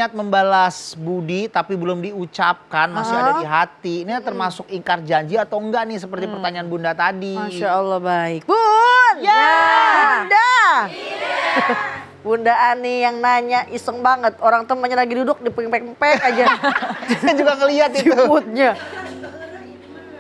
niat membalas budi tapi belum diucapkan, masih ada di hati. Ini termasuk ingkar janji atau enggak nih seperti pertanyaan Bunda tadi. Masya Allah baik. Bun! Ya! Bunda! Bunda Ani yang nanya iseng banget. Orang temannya lagi duduk di pempek-pempek aja. Saya juga ngeliat itu. Ciputnya.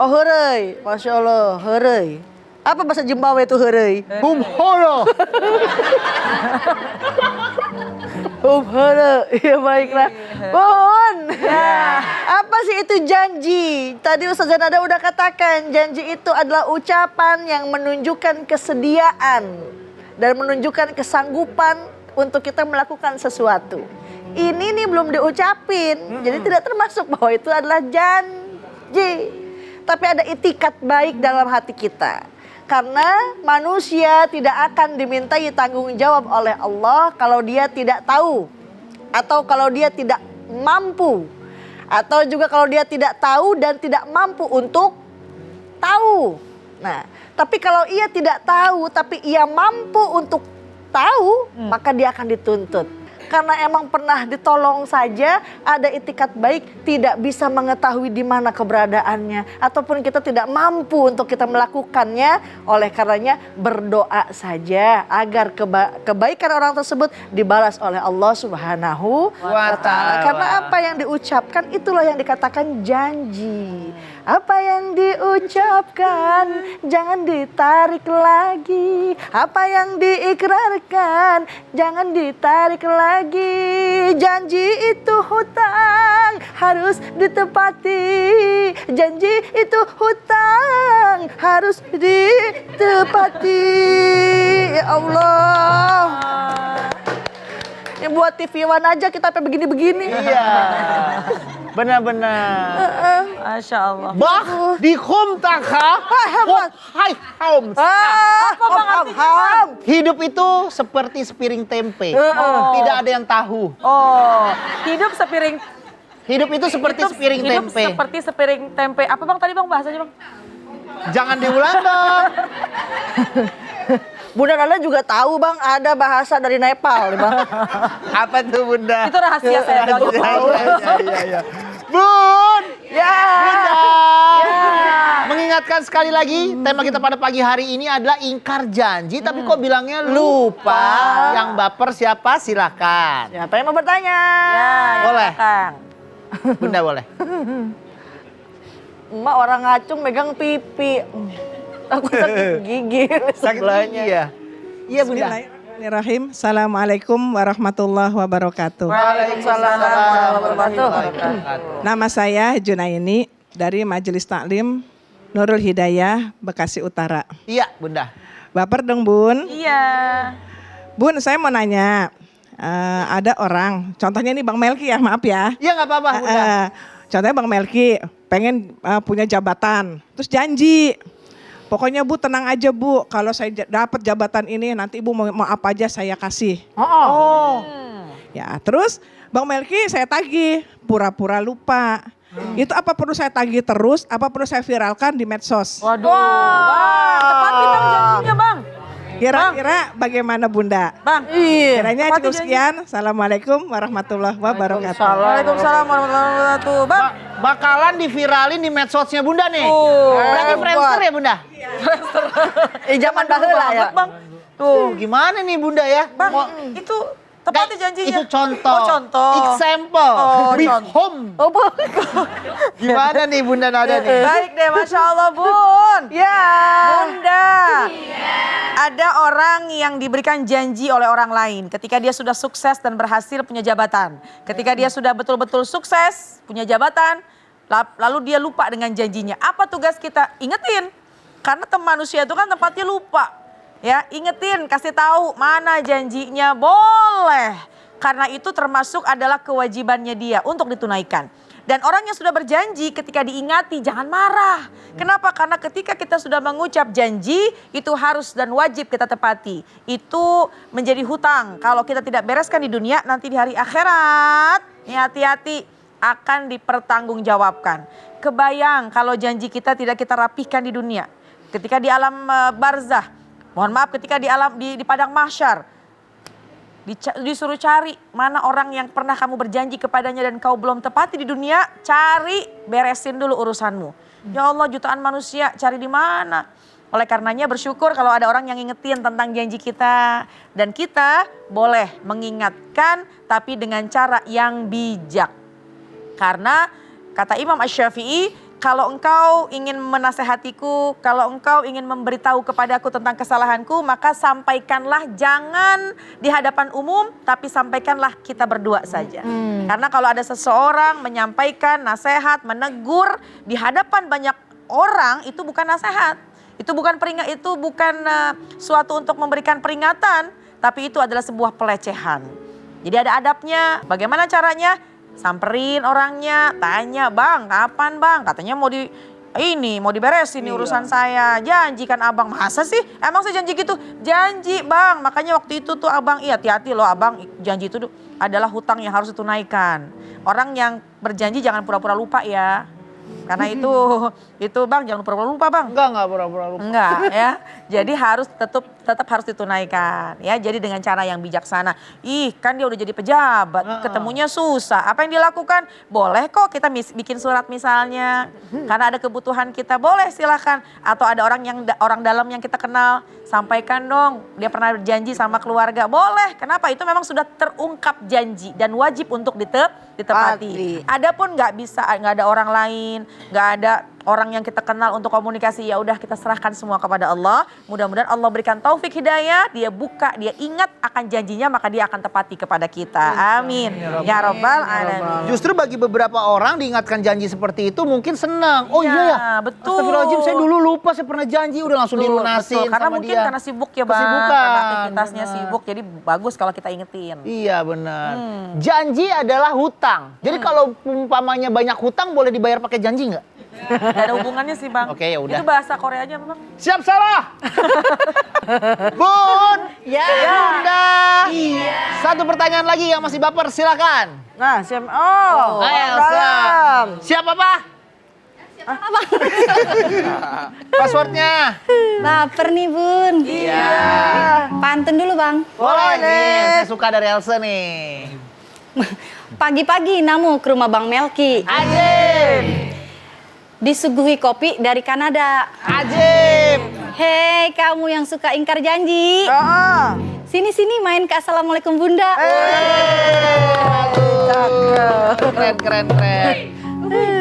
Oh heureuy, Masya Allah, heureuy. Apa bahasa Jembawa itu heureuy? Humholo. Heureuy, iya baiklah. Bun, apa sih itu janji? Tadi Ustaz Zanada udah katakan, janji itu adalah ucapan yang menunjukkan kesediaan dan menunjukkan kesanggupan untuk kita melakukan sesuatu. Ini nih belum diucapin, jadi tidak termasuk bahwa itu adalah janji. Tapi ada itikat baik dalam hati kita. Karena manusia tidak akan dimintai tanggung jawab oleh Allah kalau dia tidak tahu. Atau kalau dia tidak mampu. Atau juga kalau dia tidak tahu dan tidak mampu untuk tahu. Nah, tapi kalau ia tidak tahu tapi ia mampu untuk tahu, maka dia akan dituntut. Karena emang pernah ditolong saja, ada itikat baik, tidak bisa mengetahui di mana keberadaannya. Ataupun kita tidak mampu untuk kita melakukannya, oleh karenanya berdoa saja agar kebaikan orang tersebut dibalas oleh Allah Subhanahu wa Ta'ala. Karena apa yang diucapkan itulah yang dikatakan janji. Apa yang diucapkan jangan ditarik lagi. Apa yang diikrarkan jangan ditarik lagi. Janji itu hutang harus ditepati. Janji itu hutang harus ditepati. Ya Allah. Ini buat TV One aja kita sampai begini-begini. Iya. Benar-benar. Masya Allah. Bah di hum takha. Hai haum. Apa Bang artinya? Hidup itu seperti sepiring tempe. Tidak ada yang tahu. Oh, hidup sepiring. Hidup itu seperti sepiring hidup tempe. seperti sepiring tempe. Apa Bang tadi Bang bahasanya Bang? Jangan diulang dong. Bunda Nana juga tahu Bang, ada bahasa dari Nepal nih Bang. Apa tuh Bunda? Itu rahasia saya. Bang. Iya. Bun! Ya. Bunda! Mengingatkan sekali lagi, tema kita pada pagi hari ini adalah ingkar janji. Tapi kok bilangnya lupa? Yang baper siapa? Silakan. Siapa yang mau bertanya? Boleh. Kang. Bunda boleh. Emak orang ngacung megang pipi. Aku sakit gigi sebelahnya. Iya. Iya Bunda. Bismillahirrahmanirrahim. Assalamualaikum warahmatullahi wabarakatuh. Waalaikumsalam warahmatullahi wabarakatuh. Nama saya Junaini dari Majelis Taklim Nurul Hidayah, Bekasi Utara. Iya Bunda. Baper dong Bun. Iya. Bun, saya mau nanya. Ada orang, contohnya ini Bang Melki ya, maaf ya. Iya nggak apa-apa Bunda. Contohnya Bang Melki pengen punya jabatan, terus janji. Pokoknya Bu tenang aja Bu, kalau saya dapat jabatan ini nanti Ibu mau apa aja saya kasih. Ya terus Bang Melki saya tagih, pura-pura lupa. Itu apa perlu saya tagih terus, apa perlu saya viralkan di medsos? Waduh. Bang, tepatin dong janjinya Bang. Kira-kira bagaimana Bunda? Bang. Kiranya tepatin cukup janji. sekian. Assalamualaikum warahmatullahi wabarakatuh. Waalaikumsalam warahmatullahi wabarakatuh. Bang. Bakalan diviralin di medsosnya Bunda nih. Berarti Friendster ya Bunda? Zaman baheula ya. Bang. Tuh gimana nih Bunda ya? Bang, itu tepatin janjinya. Itu contoh. Oh, contoh. Example. Oh, Big contoh. home. Gimana nih Bunda Nada nih? Baik deh, Masya Allah Bun. Ya. Bunda. Ada orang yang diberikan janji oleh orang lain ketika dia sudah sukses dan berhasil punya jabatan. Ketika dia sudah betul-betul sukses, punya jabatan, lalu dia lupa dengan janjinya. Apa tugas kita? Ingetin. Karena manusia itu kan tempatnya lupa. Ya, ingetin, kasih tahu mana janjinya, boleh. Karena itu termasuk adalah kewajibannya dia untuk ditunaikan. Dan orang yang sudah berjanji ketika diingati jangan marah. Kenapa? Karena ketika kita sudah mengucap janji itu harus dan wajib kita tepati. Itu menjadi hutang. Kalau kita tidak bereskan di dunia nanti di hari akhirat hati-hati akan dipertanggungjawabkan. Kebayang kalau janji kita tidak kita rapihkan di dunia. Ketika di alam barzah, mohon maaf ketika di alam di padang mahsyar. Disuruh cari mana orang yang pernah kamu berjanji kepadanya dan kau belum tepati di dunia. Cari, beresin dulu urusanmu. Ya Allah, jutaan manusia, cari di mana? Oleh karenanya bersyukur kalau ada orang yang ngingetin tentang janji kita. Dan kita boleh mengingatkan tapi dengan cara yang bijak. Karena kata Imam Asy-Syafi'i, kalau engkau ingin menasehatiku, kalau engkau ingin memberitahu kepadaku tentang kesalahanku, maka sampaikanlah, jangan di hadapan umum, tapi sampaikanlah kita berdua saja. Karena kalau ada seseorang menyampaikan nasihat, menegur di hadapan banyak orang, itu bukan nasihat. Itu bukan suatu untuk memberikan peringatan, tapi itu adalah sebuah pelecehan. Jadi ada adabnya. Bagaimana caranya? Samperin orangnya, tanya, "Bang, kapan Bang? Katanya mau diberesin nih urusan saya. Janji kan Abang." "Masa sih? Emang saya janji gitu?" "Janji Bang, makanya waktu itu tuh Abang." "Iya, hati-hati loh Abang, janji itu adalah hutang yang harus ditunaikan. Orang yang berjanji jangan pura-pura lupa ya. Karena itu Bang, jangan pura-pura lupa Bang." Enggak pura-pura lupa. Enggak ya. Jadi harus tetap harus ditunaikan ya. Jadi dengan cara yang bijaksana. Kan dia udah jadi pejabat, ketemunya susah. Apa yang dilakukan? Boleh kok kita bikin surat misalnya. Karena ada kebutuhan kita, boleh silahkan. Atau ada orang dalam yang kita kenal, sampaikan dong. Dia pernah berjanji sama keluarga, boleh. Kenapa? Itu memang sudah terungkap janji dan wajib untuk ditepati. Adapun nggak ada orang lain, nggak ada orang yang kita kenal untuk komunikasi, ya udah kita serahkan semua kepada Allah. Mudah-mudahan Allah berikan taufik hidayah, dia buka, dia ingat akan janjinya, maka dia akan tepati kepada kita. Amin. Ya Rabbal Alamin. Justru bagi beberapa orang diingatkan janji seperti itu mungkin senang. Oh iya ya, betul. Astagfirullahaladzim, saya dulu lupa, saya pernah janji, udah langsung dilunasin. Betul. Karena sama mungkin dia. karena sibuk ya Bang, Kesibukan, karena aktivitasnya benar. sibuk, jadi bagus kalau kita ingetin. Iya benar. Janji adalah hutang. Jadi kalau umpamanya banyak hutang boleh dibayar pakai janji nggak? Gak ada hubungannya sih Bang. Oke, ya udah. Itu bahasa Koreanya Bang. Siap salah. Bun. Ya. Bunda. Iya. Satu pertanyaan lagi yang masih baper, silakan. Nah, Elsa. dalam. Siapa Pak? Passwordnya. Baper nih Bun. Iya. Pantun dulu Bang. Boleh nih, saya suka dari Elsa nih. Pagi-pagi Namu ke rumah Bang Melki. Ajib. Disuguhi kopi dari Kanada. Ajib. Hei kamu yang suka ingkar janji. Sini-sini main ke Assalamualaikum Bunda. Keren.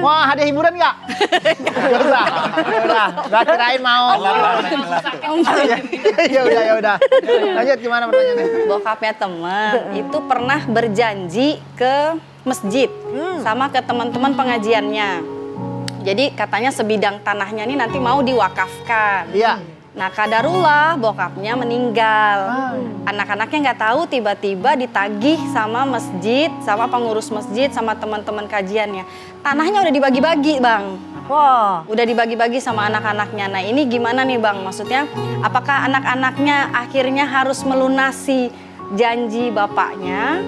Wah, hadiah hiburan nggak? Nggak kirain mau. Ya udah. Lanjut, gimana pertanyaannya? Bokapnya temen itu pernah berjanji ke masjid sama ke teman-teman pengajiannya. Jadi katanya sebidang tanahnya ini nanti mau diwakafkan. Iya. Nah kadarullah bokapnya meninggal. Anak-anaknya nggak tahu, tiba-tiba ditagih sama masjid, sama pengurus masjid, sama teman-teman kajiannya. Tanahnya udah dibagi-bagi Bang. Wah. Udah dibagi-bagi sama anak-anaknya. Nah ini gimana nih Bang? Maksudnya apakah anak-anaknya akhirnya harus melunasi janji bapaknya?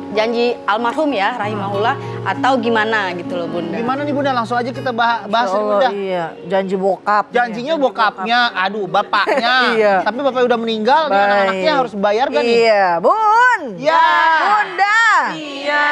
Janji almarhum ya, rahimahullah, atau gimana gitu loh Bunda. Gimana nih Bunda? Langsung aja kita bahas ini Bunda. Iya, janji bokap. Janjinya bokapnya, bapaknya. Iya. Tapi bapaknya udah meninggal, nih Baik. anak-anaknya harus bayar gak nih? Iya, Bun. Ya. Bunda. Iya.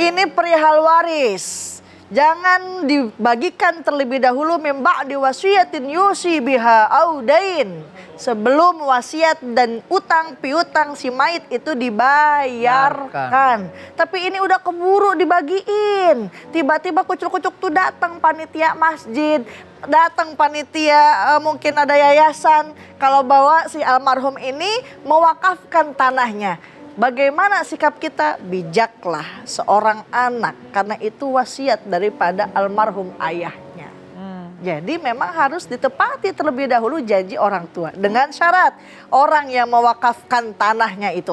Ini perihal waris. Jangan dibagikan terlebih dahulu mimba diwasiatin yusi biha audain. Sebelum wasiat dan utang piutang si mayit itu dibayarkan. Tapi ini udah keburu dibagiin. Tiba-tiba kucuk-kucuk tuh datang panitia masjid. Datang panitia mungkin ada yayasan. Kalau bawa si almarhum ini mewakafkan tanahnya. Bagaimana sikap kita? Bijaklah seorang anak karena itu wasiat daripada almarhum ayahnya. Jadi memang harus ditepati terlebih dahulu janji orang tua. Dengan syarat orang yang mewakafkan tanahnya itu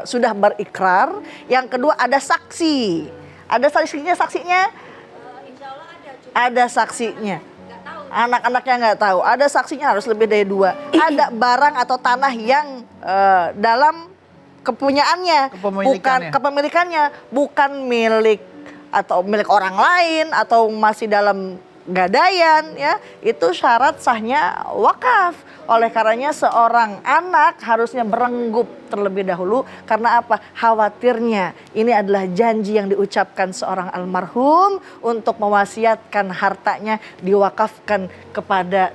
sudah berikrar. Yang kedua ada saksi. Ada saksinya? Ada saksinya. Anak-anaknya nggak tahu. Ada saksinya harus lebih dari 2. Ada barang atau tanah yang dalam kepemilikannya bukan milik atau milik orang lain atau masih dalam gadaian ya, itu syarat sahnya wakaf. Oleh karenanya seorang anak harusnya berenggup terlebih dahulu karena apa? Khawatirnya ini adalah janji yang diucapkan seorang almarhum untuk mewasiatkan hartanya diwakafkan kepada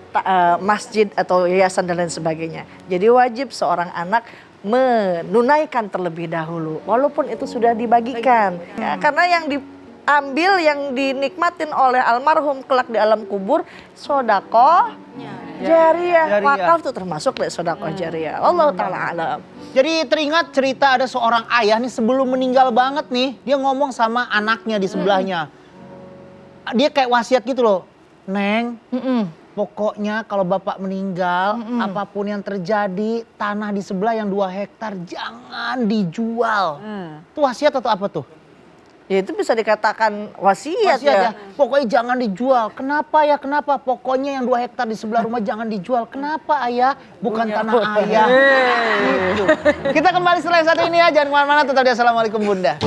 masjid atau yayasan dan lain sebagainya. Jadi wajib seorang anak menunaikan terlebih dahulu walaupun itu sudah dibagikan. Ya, karena yang diambil yang dinikmatin oleh almarhum kelak di alam kubur sodakoh jariyah. Wakaf itu termasuk dari sodakoh jariyah. Allah taala alam. Jadi teringat cerita ada seorang ayah nih sebelum meninggal banget nih, dia ngomong sama anaknya di sebelahnya. Dia kayak wasiat gitu loh, Neng, pokoknya kalau bapak meninggal, apapun yang terjadi, tanah di sebelah yang 2 hektar jangan dijual. Itu wasiat atau apa tuh? Ya itu bisa dikatakan wasiat ya. ya. Pokoknya jangan dijual. Kenapa ya? Kenapa? Pokoknya yang 2 hektar di sebelah rumah jangan dijual. Kenapa ayah? Bukan tanah ayah. Gitu. Kita kembali setelah yang satu ini ya. Jangan kemana-mana, tetap di Assalamualaikum Bunda.